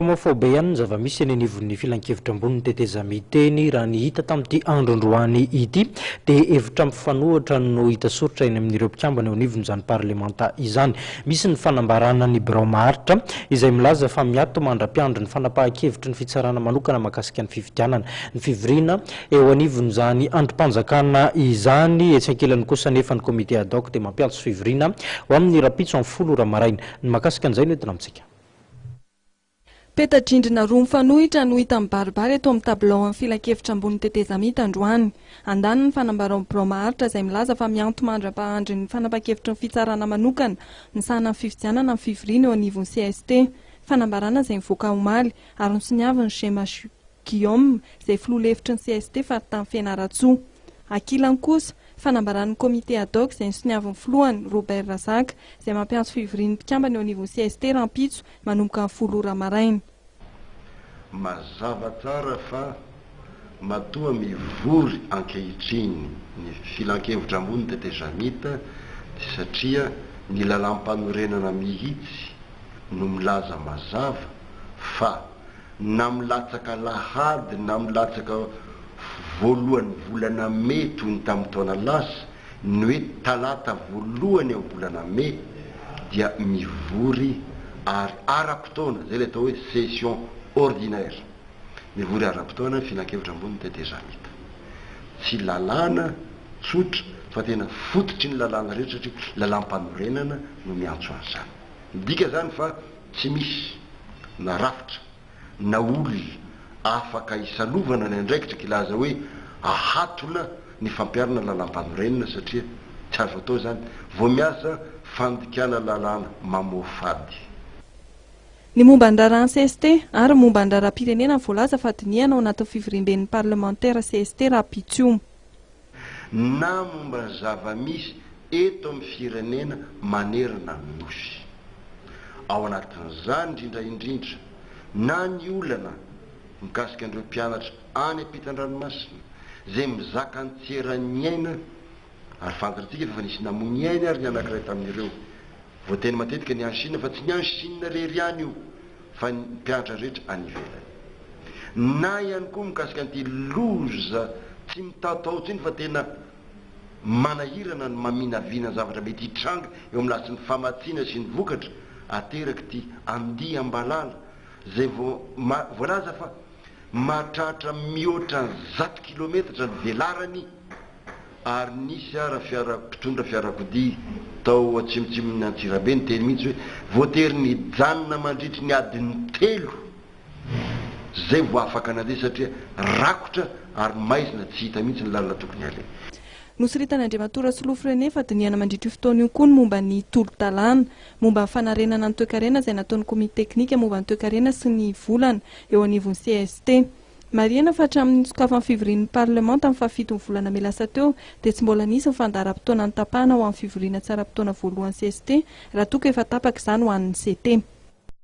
Homophobe ihany zava-misy eny anivon'ny filan-kevitra ambony teteza miteny raha ny hita tamin'ity Androany ity dia hevitra mifanohitra no hita soritra eny amin'ireo mpikambana eo anivon'izany parlemanta izany. Misy ny fanambarana ny birao maharitra izay milaza fa miato mandram-piandry ny fanapahan-kevitry ny fitsarana manokana mahakasika ny fifidianana ny fivoriana eo anivon'izany androm-panjakana izany. Etsy ankilany kosa nefa ny Comité Ad dia mampiantso fivoriana ho amin'ny rahampitso amin'ny 10 maraina. Ny mahakasika an'izay no entina amintsika. Peta-drindrina roa mifanohitra no hita mibaribary eto amin'ny tabilao amin'ny filan-kevitra ambony teteza mita Androany. Andaniny ny fanambarao amin'ny birao maharitra izay milaza fa mianto mandram-pahandry ny fanapahan-kevitry ny fitsarana manokana misahana amin'ny fifidianana amin'ny fivoriana eo anivon'ny CST. Fanambarana izay mivoaka omaly ary nosiniaviny Shema Guillaume izay filoha-hevitry ny CST faritany Fianaratsoa. Ankilany kosa fanambaran'ny Comité Ad izay nosiniaviny filohany Robert Razaka izay mampiantso fivorian'ny mpikambana eo anivon'ny CST rahampitso manomboka amin'ny 10 maraina. Mazava tsara fa matoa mivory ankehitriny ny filan-kevitra ambony teteza mita satria ny lalam-panorenana mihitsy no milaza mazava fa na milatsaka lahady na milatsaka voalohany volana May toy ny tamin'ny taona lasa ny hoe talata voalohany eo volana May dia mivory ary ara-potoana zay le atao hoe session ordinaire. Mivory ara-potoana filan-kevitra ambony teteza mita. Tsy lalàna tsotra fa tena fototry ny lalàna rehetra satria lalam-panorenana no miantso an'izany. Midika zany fa tsy misy na rafitra na olona afaka isalovana ny andraikitra kilaza hoe ahatona ny fampiarana lalam-panorenana satria tsy azo atao zany vao miasa fandikana lalàna mamofady. Ny momba ny raharahany CST ary momba ny raharam-pirenena Voalaza fa dinihana ao anatin'ny fivoriam-ben'ny parlementaire CST rahampitso. Na momba ny zava-misy eto amin'ny firenena manerana ny nosy. Ao anatin'izany indrindra na ny olana mikasika an'ireo mpianatra any ampitan-dranomasina zay mizaka ny tseran'ny aina ary fantatsika fa nisy namony aina ary ny anankiray tamin'ireo voateny matetika ny any Chine fa tsy ny any Chine rery ihany io fa ny mpianatra rehetra any ivelany. Na ihany koa mikasika an'ity loza tsy mitatahotra iny fa tena manahirana ny maminavina zavatra mety hitranga eo amin'ny lasin'ny famatsiana sy ny vokatra ateraky ty andia ambalala zay voalaza fa mahatratra mihoatra 100 kilometatra ny velarany ary nisy ara mpitondra fiarakodia tao atsimotsimon'ny Antsirabe ny teny mihitsy hoe voatery ny janona mandritry ny adiny 3 zay vo afaka nandeha satria rakotra ary maizina tsy hita mihitsy ny lalana tokony alay. Nosiritan'ny Andriamatora sy Lofirene fa dinihana mandritry fotoana io koa ny momba ny tolo-talàna, momba ny fanarenana ny toe-karena izay nataon'ny komite teknika momba ny toe-karena sy ny volana eo anivon'ny CST. Marihana fa hatramin'ny sokafan'ny fivorian'ny parlemanta amin'ny 7 volana May lasa teo dia tsy mbola nisy ny fandaharam-potoana ny tapahana ho amin'ny fivoriana tsara-potoana voalohany CST raha toa ka efa tapaka izany ho an'ny CT.